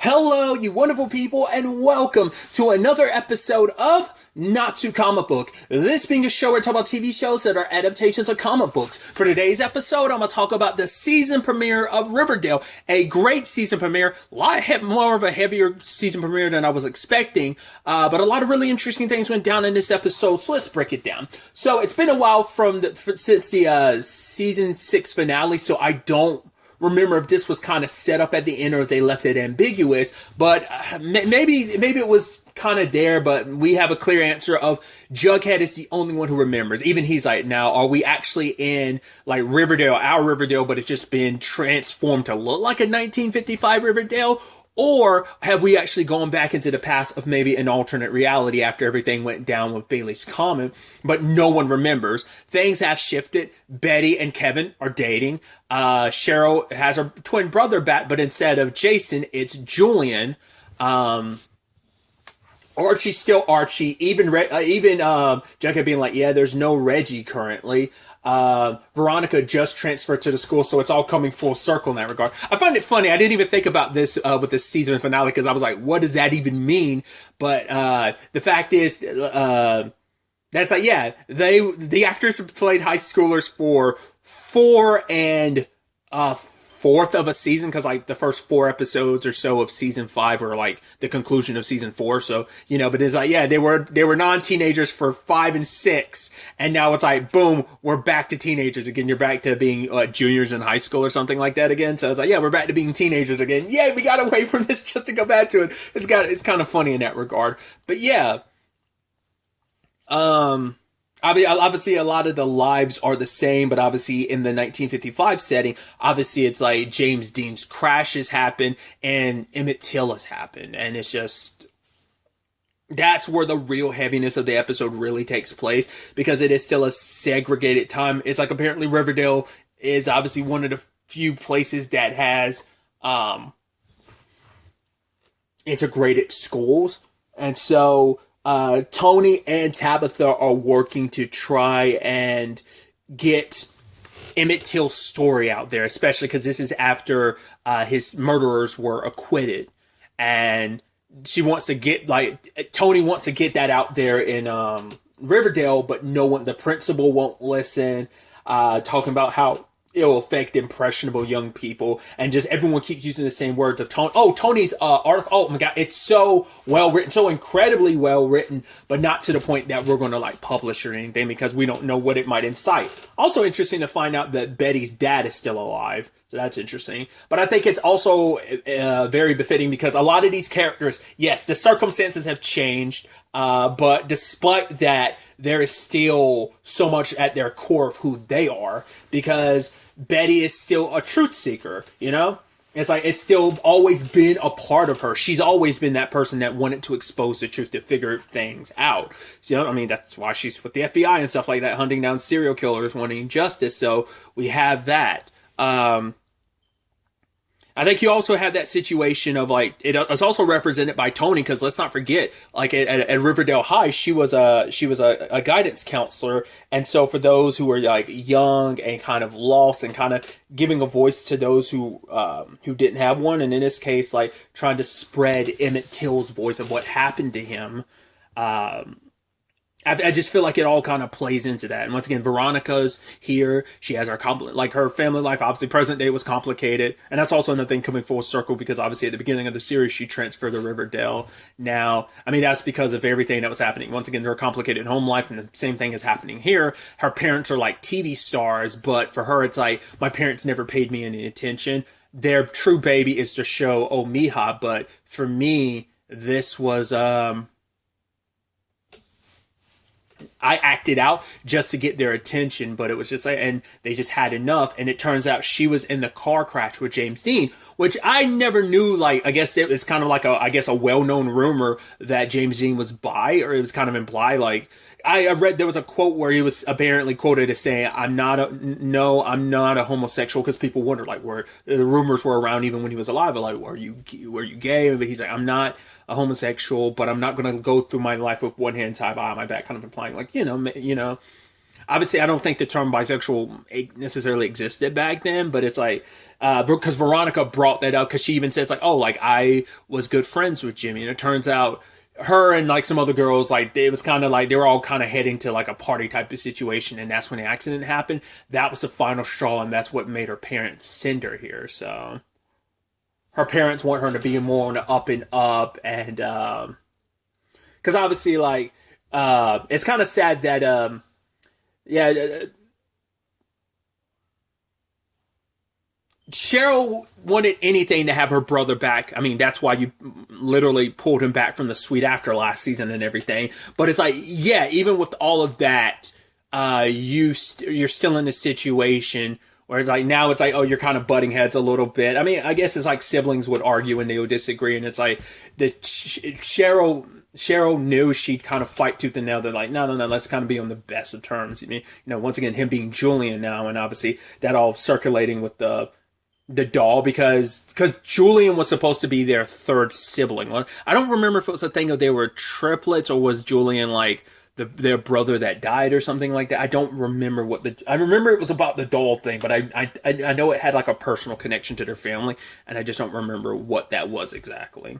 Hello, you wonderful people, and welcome to another episode of Not Too Comic Book. This being a show where I talk about TV shows that are adaptations of comic books. For today's episode, I'm going to talk about the season premiere of Riverdale. A great season premiere, more of a heavier season premiere than I was expecting, but a lot of really interesting things went down in this episode, so let's break it down. So it's been a while since the season 6 finale, so I don't remember if this was kind of set up at the end or if they left it ambiguous, but maybe it was kind of there, but we have a clear answer of Jughead is the only one who remembers. Even he's like, now, are we actually in like Riverdale, our Riverdale, but it's just been transformed to look like a 1955 Riverdale? Or have we actually gone back into the past of maybe an alternate reality after everything went down with Bailey's Common, but no one remembers? Things have shifted. Betty and Kevin are dating. Cheryl has her twin brother back, but instead of Jason, it's Julian. Archie's still Archie. Even Jughead being like, yeah, there's no Reggie currently. Veronica just transferred to the school, so it's all coming full circle in that regard. I find it funny. I didn't even think about this with the season finale because I was like, what does that even mean? But the fact is, that's like, yeah, the actors have played high schoolers for 4 and fourth of a season, because like the first 4 episodes or so of season 5 were like the conclusion of season 4. So, but it's like, yeah, they were non-teenagers for 5 and 6, and now it's like, boom, we're back to teenagers again. You're back to being juniors in high school or something like that again. So it's like, yeah, we're back to being teenagers again. Yay, we got away from this just to go back to it. It's kind of funny in that regard. But yeah, obviously, a lot of the lives are the same, but obviously in the 1955 setting, obviously it's like James Dean's crash has happened and Emmett Till has happened. And it's just, that's where the real heaviness of the episode really takes place, because it is still a segregated time. It's like apparently Riverdale is obviously one of the few places that has integrated schools. And so Tony and Tabitha are working to try and get Emmett Till's story out there, especially because this is after his murderers were acquitted. And Tony wants to get that out there in Riverdale, but the principal won't listen, talking about how it'll affect impressionable young people, and just everyone keeps using the same words of Tony. Oh, Tony's article. Oh my God, it's so well written, so incredibly well written, but not to the point that we're going to like publish or anything, because we don't know what it might incite. Also interesting to find out that Betty's dad is still alive, so that's interesting. But I think it's also very befitting, because a lot of these characters, yes, the circumstances have changed, but despite that, there is still so much at their core of who they are, because Betty is still a truth seeker, It's like, it's still always been a part of her. She's always been that person that wanted to expose the truth, to figure things out. So, that's why she's with the FBI and stuff like that, hunting down serial killers, wanting justice. So we have that. I think you also have that situation of like, it's also represented by Tony, because let's not forget, like at Riverdale High, she was a guidance counselor. And so for those who were like young and kind of lost, and kind of giving a voice to those who didn't have one, and in this case, like trying to spread Emmett Till's voice of what happened to him, I just feel like it all kind of plays into that. And once again, Veronica's here. She has her family life. Obviously, present day was complicated. And that's also another thing coming full circle, because obviously at the beginning of the series, she transferred to Riverdale. Now, that's because of everything that was happening. Once again, her complicated home life, and the same thing is happening here. Her parents are like TV stars, but for her, it's like, my parents never paid me any attention. Their true baby is the show Oh Mija. But for me, this was, I acted out just to get their attention, but it was just like, and they just had enough. And it turns out she was in the car crash with James Dean, which I never knew. Like, I guess it was kind of like a well-known rumor that James Dean was bi, or it was kind of implied. Like, I read there was a quote where he was apparently quoted as saying, I'm not a homosexual, because people wondered, like, where the rumors were around even when he was alive, like, were you gay? But he's like, I'm not a homosexual, but I'm not going to go through my life with one hand tied behind my back, kind of implying like, obviously I don't think the term bisexual necessarily existed back then, but it's like because Veronica brought that up because she even says like, oh, like I was good friends with Jimmy, and it turns out her and like some other girls, like it was kind of like they were all kind of heading to like a party type of situation, and that's when the accident happened. That was the final straw, and that's what made her parents send her here. So her parents want her to be more on the up and up, and because obviously like it's kind of sad that yeah. Cheryl wanted anything to have her brother back. I mean, that's why you literally pulled him back from the suite after last season and everything. But it's like, yeah, even with all of that, you're still in the situation where it's like now it's like, oh, you're kind of butting heads a little bit. I mean, I guess it's like siblings would argue and they would disagree, and it's like Cheryl knew she'd kind of fight tooth and nail. They're like, no, let's kind of be on the best of terms. I mean, once again, him being Julian now, and obviously that all circulating with the doll because Julian was supposed to be their third sibling. Well, I don't remember if it was a thing of they were triplets or was Julian like their brother that died or something like that. I don't remember I remember it was about the doll thing, but I know it had like a personal connection to their family, and I just don't remember what that was exactly.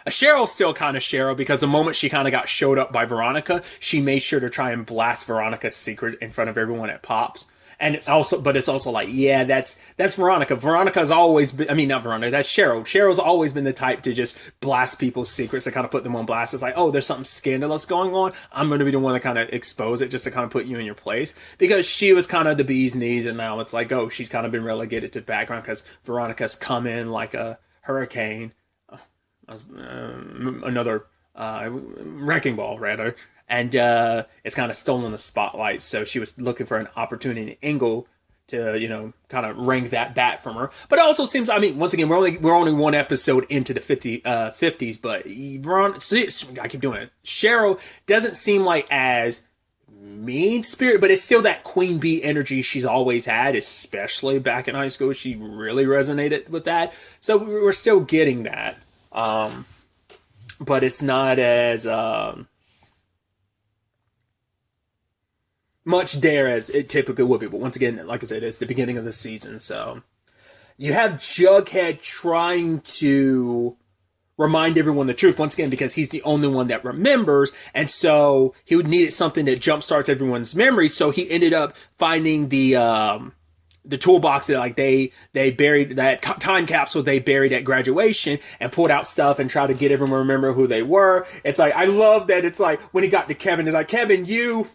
Cheryl's still kind of Cheryl because the moment she kind of got showed up by Veronica, she made sure to try and blast Veronica's secret in front of everyone at Pops. And it's also like, yeah, that's Veronica. Veronica's always been, I mean, not Veronica, that's Cheryl. Cheryl's always been the type to just blast people's secrets to kind of put them on blast. It's like, oh, there's something scandalous going on. I'm going to be the one to kind of expose it just to kind of put you in your place. Because she was kind of the bee's knees, and now it's like, oh, she's kind of been relegated to the background because Veronica's come in like a hurricane. Another wrecking ball, rather. And it's kind of stolen the spotlight. So she was looking for an opportunity angle to, kind of wring that bat from her. But it also seems, I mean, once again, we're only one episode into the 50s, but I keep doing it. Cheryl doesn't seem like as mean spirit, but it's still that queen bee energy she's always had, especially back in high school. She really resonated with that. So we're still getting that. But it's not as much there as it typically would be. But once again, like I said, it's the beginning of the season. So you have Jughead trying to remind everyone the truth once again because he's the only one that remembers, and so he would needed something that jumpstarts everyone's memory. So he ended up finding the toolbox that like they buried, that time capsule they buried at graduation, and pulled out stuff and tried to get everyone to remember who they were. It's like, I love that. It's like when he got to Kevin, it's like, Kevin, you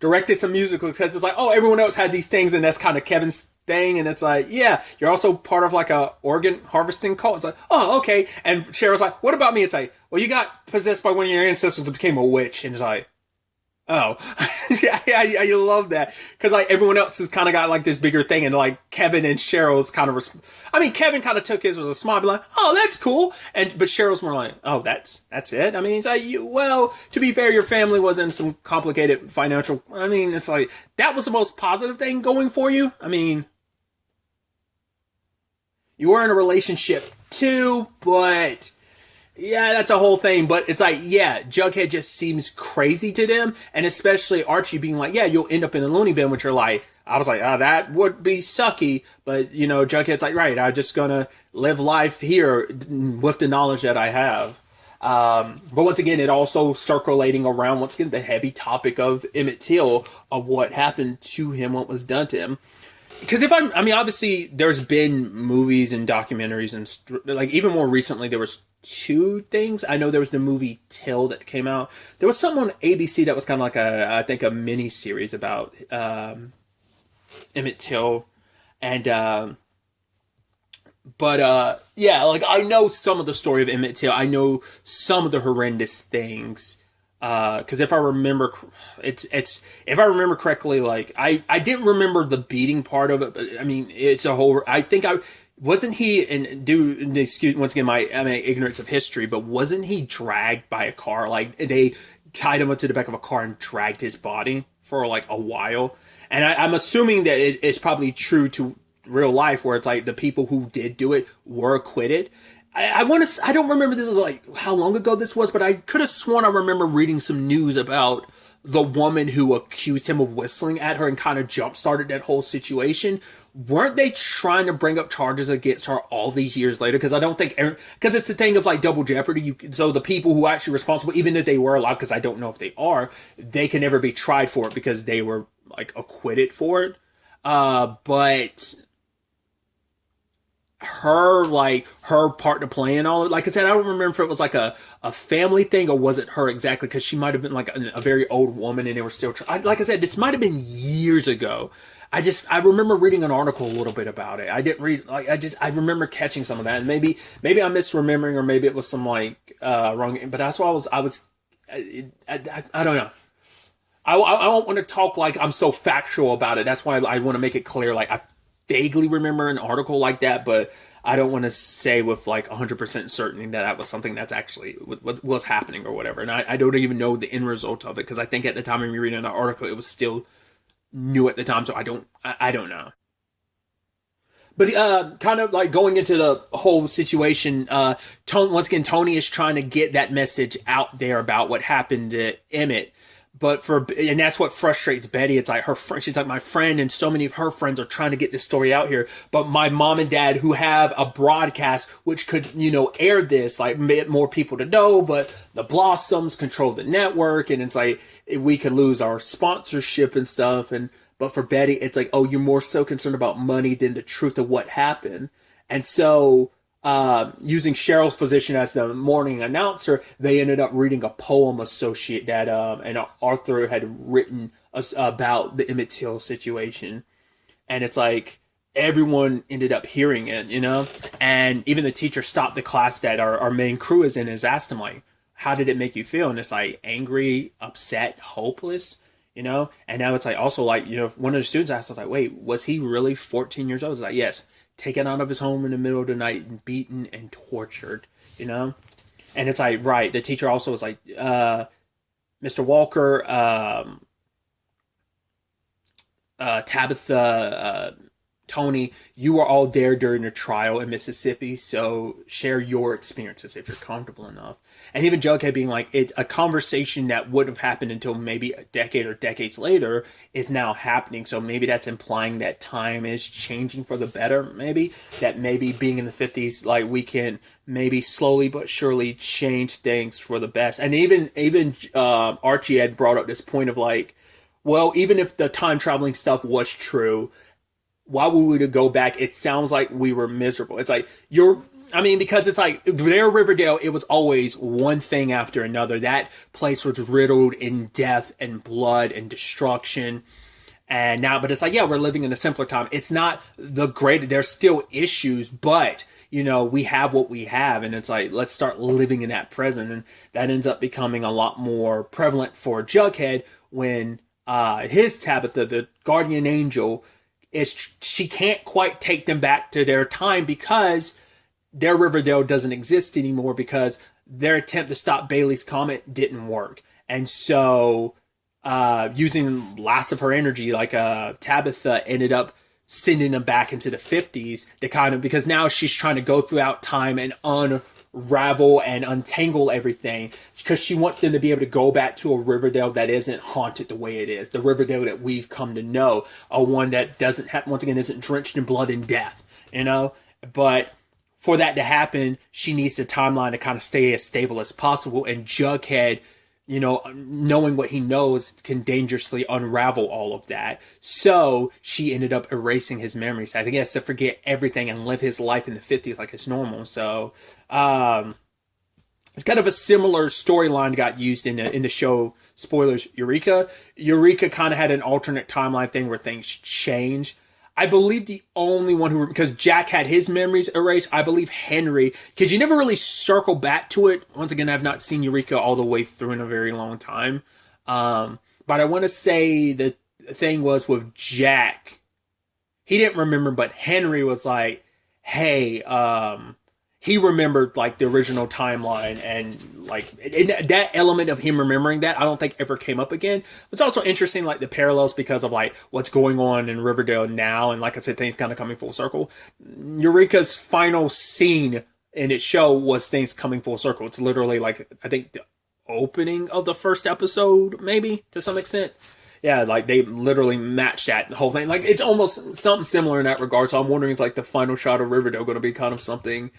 directed some musicals, because it's like, oh, everyone else had these things and that's kind of Kevin's thing. And it's like, yeah, you're also part of like a organ harvesting cult. It's like, oh, okay. And Cheryl's like, what about me? It's like, well, you got possessed by one of your ancestors and became a witch. And it's like, oh, yeah, I love that. Because like everyone else has kind of got like this bigger thing, and like Kevin and Cheryl's kind of, Kevin kind of took his with a smile, be like, oh, that's cool. But Cheryl's more like, oh, that's it. I mean, it's like, well, to be fair, your family was in some complicated financial. I mean, it's like that was the most positive thing going for you. I mean, you were in a relationship too, but. Yeah, that's a whole thing, but it's like, yeah, Jughead just seems crazy to them, and especially Archie being like, yeah, you'll end up in the loony bin, which are like, I was like, oh, that would be sucky, but, Jughead's like, right, I'm just gonna live life here with the knowledge that I have. But once again, it also circulating around, once again, the heavy topic of Emmett Till, of what happened to him, what was done to him. Because obviously, there's been movies and documentaries, and like even more recently, there was two things. I know there was the movie Till that came out. There was something on ABC that was kind of like a mini series about Emmett Till, and yeah, like I know some of the story of Emmett Till. I know some of the horrendous things. Because if I remember, if I remember correctly, like I didn't remember the beating part of it, but I mean it's a whole. I think wasn't he, and excuse once again my ignorance of history, but wasn't he dragged by a car? Like they tied him up to the back of a car and dragged his body for like a while. And I'm assuming that it's probably true to real life, where it's like the people who did do it were acquitted. I don't remember this was like how long ago this was, but I could have sworn I remember reading some news about the woman who accused him of whistling at her and kind of jump started that whole situation, weren't they trying to bring up charges against her all these years later? Because I don't think, because it's a thing of like double jeopardy. So the people who are actually responsible, even if they were allowed, because I don't know if they are, they can never be tried for it because they were like acquitted for it. But her part to play in all of it, like I said, I don't remember if it was like a family thing or was it her exactly, because she might have been like a very old woman and they were still like I said, this might have been years ago. I remember reading an article a little bit about it. I didn't read, like, I remember catching some of that, and maybe I'm misremembering, or maybe it was some like wrong, but that's why I don't know. I don't want to talk like I'm so factual about it. That's why I want to make it clear. Like, I vaguely remember an article like that, but I don't want to say with like 100% certainty that was something that's actually was happening or whatever. And I don't even know the end result of it, because I think at the time when you read an article, it was still new at the time. So I don't know. But kind of like going into the whole situation, once again, Tony is trying to get that message out there about what happened to Emmett. And that's what frustrates Betty. It's like she's like, my friend and so many of her friends are trying to get this story out here, but my mom and dad, who have a broadcast which could, air this, like, more people to know, but the Blossoms control the network, and it's like we could lose our sponsorship and stuff. But for Betty, it's like, oh, you're more so concerned about money than the truth of what happened. And so, using Cheryl's position as the morning announcer, they ended up reading a poem associate that an author had written about the Emmett Till situation. And it's like everyone ended up hearing it, and even the teacher stopped the class that our main crew is in, and asked him, like, how did it make you feel? And it's like angry, upset, hopeless, and now it's like also like, one of the students asked, like, wait, was he really 14 years old? It's like, yes. Taken out of his home in the middle of the night and beaten and tortured, And it's like, right, the teacher also was like, Mr. Walker, Tabitha, Tony, you were all there during the trial in Mississippi, so share your experiences if you're comfortable enough. And even Jughead being like, it's a conversation that would have happened until maybe a decade or decades later is now happening. So maybe that's implying that time is changing for the better. Maybe that maybe being in the 50s, like, we can maybe slowly but surely change things for the best. And even Archie had brought up this point of like, well, even if the time traveling stuff was true, why would we go back? It sounds like we were miserable. It's like because it's like there, Riverdale, it was always one thing after another. That place was riddled in death and blood and destruction. And now, but it's like, yeah, we're living in a simpler time. It's not the great, there's still issues, but we have what we have. And it's like, let's start living in that present. And that ends up becoming a lot more prevalent for Jughead when his Tabitha, the guardian angel, she can't quite take them back to their time because their Riverdale doesn't exist anymore, because their attempt to stop Bailey's Comet didn't work. And so, using last of her energy, like Tabitha ended up sending them back into the 50s because now she's trying to go throughout time and unravel and untangle everything, because she wants them to be able to go back to a Riverdale that isn't haunted the way it is. The Riverdale that we've come to know, a one that doesn't have, once again, isn't drenched in blood and death, but for that to happen, she needs the timeline to kind of stay as stable as possible. And Jughead, knowing what he knows, can dangerously unravel all of that. So she ended up erasing his memories. I think he has to forget everything and live his life in the 50s like it's normal. So it's kind of a similar storyline got used in the show. Spoilers, Eureka. Eureka kind of had an alternate timeline thing where things changed. I believe the only one because Jack had his memories erased, I believe Henry, because you never really circle back to it. Once again, I've not seen Eureka all the way through in a very long time. But I want to say the thing was with Jack, he didn't remember, but Henry was like, hey, he remembered like the original timeline, and like that element of him remembering that I don't think ever came up again. It's also interesting, like the parallels, because of like what's going on in Riverdale now, and like I said, things kind of coming full circle. Eureka's final scene in its show was things coming full circle. It's literally like, I think opening of the first episode, maybe to some extent. Yeah, like they literally matched that whole thing. Like it's almost something similar in that regard. So I'm wondering, is like the final shot of Riverdale going to be kind of something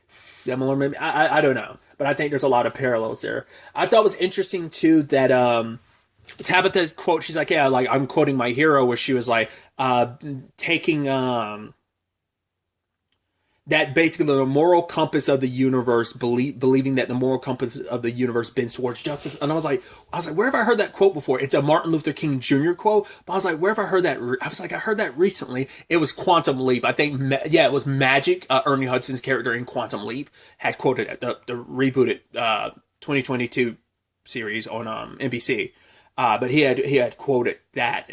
similar? Maybe I don't know, but I think there's a lot of parallels there. I thought it was interesting too that Tabitha's quote. She's like, yeah, like I'm quoting my hero, where she was like taking that basically the moral compass of the universe, believing that the moral compass of the universe bends towards justice. And I was like, where have I heard that quote before? It's a Martin Luther King Jr. quote, but I was like, where have I heard that? I was like, I heard that recently. It was Quantum Leap. I think, it was Magic. Ernie Hudson's character in Quantum Leap had quoted it, the rebooted 2022 series on NBC. But he had quoted that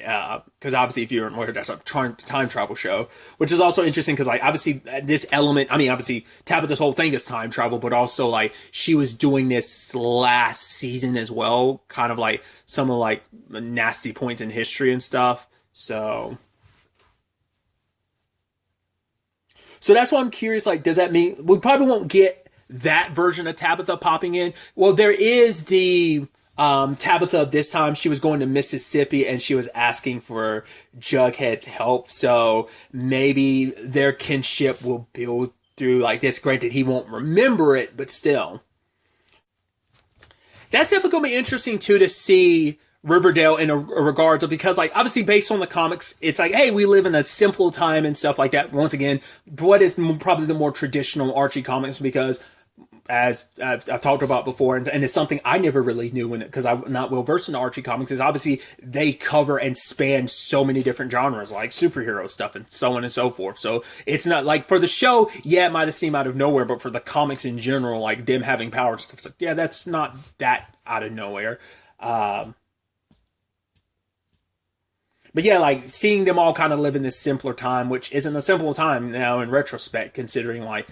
because obviously, if you're aware, that's a time travel show, which is also interesting because like obviously this element. I mean, obviously Tabitha's whole thing is time travel, but also like she was doing this last season as well, kind of like some of like nasty points in history and stuff. So that's why I'm curious. Like, does that mean we probably won't get that version of Tabitha popping in? Well, there is the. Tabitha, this time she was going to Mississippi and she was asking for Jughead's help. So maybe their kinship will build through like this. Granted, he won't remember it, but still. That's definitely going to be interesting too to see Riverdale in a regards of, because like obviously based on the comics, it's like, hey, we live in a simple time and stuff like that. Once again, what is probably the more traditional Archie comics, because as I've talked about before, and it's something I never really knew in it because I'm not well versed in Archie comics, is obviously they cover and span so many different genres like superhero stuff and so on and so forth. So it's not like for the show, yeah, it might have seemed out of nowhere, but for the comics in general, like them having powers and stuff, it's like, yeah, that's not that out of nowhere. But yeah, like seeing them all kind of live in this simpler time, which isn't a simple time now in retrospect, considering like,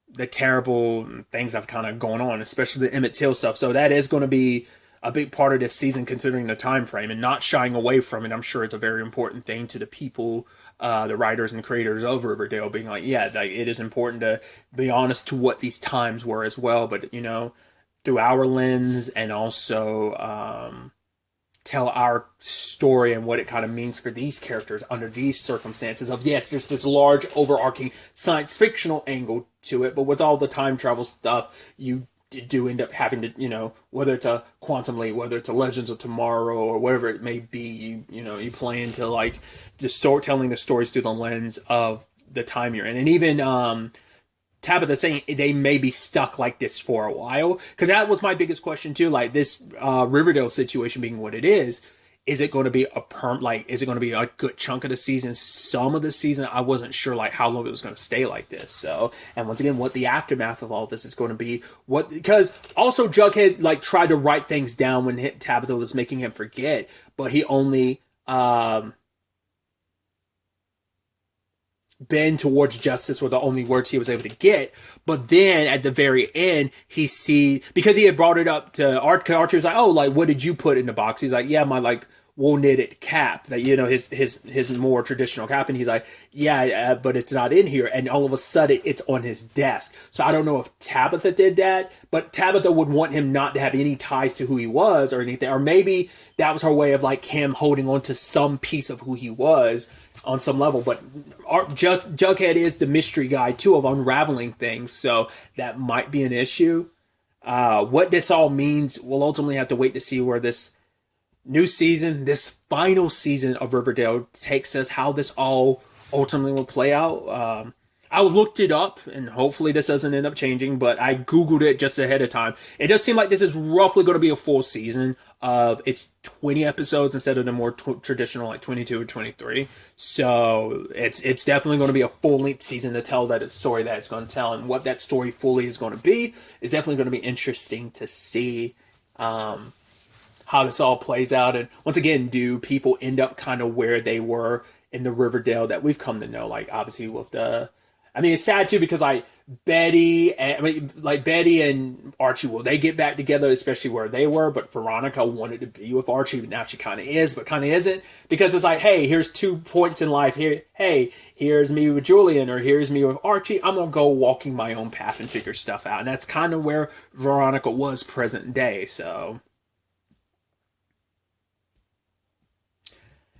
the terrible things that have kind of gone on, especially the Emmett Till stuff. So that is going to be a big part of this season, considering the time frame, and not shying away from it. I'm sure it's a very important thing to the people, the writers and creators of Riverdale, being like, yeah, like, it is important to be honest to what these times were as well. But, through our lens, and also tell our story and what it kind of means for these characters under these circumstances of, yes, there's this large overarching science fictional angle to it, but with all the time travel stuff, you do end up having to, whether it's a Quantum Leap, whether it's a Legends of Tomorrow, or whatever it may be, you play into like just telling the stories through the lens of the time you're in. And even Tabitha saying they may be stuck like this for a while, because that was my biggest question too. Like this Riverdale situation being what it is it going to be is it going to be a good chunk of the season? Some of the season, I wasn't sure like how long it was going to stay like this. So, and once again, what the aftermath of all this is going to be. Because also Jughead like tried to write things down when Tabitha was making him forget, but he only bend towards justice were the only words he was able to get. But then at the very end, because he had brought it up to Archie was like, oh, like, what did you put in the box? He's like, yeah, my like wool knitted cap, that, his more traditional cap. And he's like, yeah, but it's not in here. And all of a sudden it's on his desk. So I don't know if Tabitha did that, but Tabitha would want him not to have any ties to who he was or anything. Or maybe that was her way of like him holding on to some piece of who he was on some level. But Jughead is the mystery guy too of unraveling things, so that might be an issue. What this all means, we'll ultimately have to wait to see where this new season, this final season of Riverdale takes us, how this all ultimately will play out. I looked it up, and hopefully this doesn't end up changing, but I Googled it just ahead of time. It does seem like this is roughly going to be a full season of it's 20 episodes instead of the more traditional like 22 or 23. So it's definitely going to be a full-length season to tell that story that it's going to tell, and what that story fully is going to be is definitely going to be interesting to see how this all plays out. And once again, do people end up kind of where they were in the Riverdale that we've come to know? Like obviously with the I mean, it's sad too because Betty and Archie, will they get back together, especially where they were? But Veronica wanted to be with Archie, but now she kind of is, but kind of isn't, because it's like, hey, here's 2 points in life here. Hey, here's me with Julian, or here's me with Archie. I'm gonna go walking my own path and figure stuff out, and that's kind of where Veronica was present day. So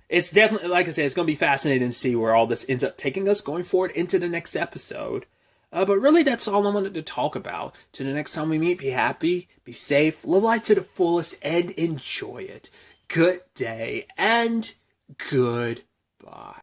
it's definitely, like I said, it's going to be fascinating to see where all this ends up taking us going forward into the next episode. But really, that's all I wanted to talk about. Till the next time we meet, be happy, be safe, live life to the fullest, and enjoy it. Good day, and goodbye.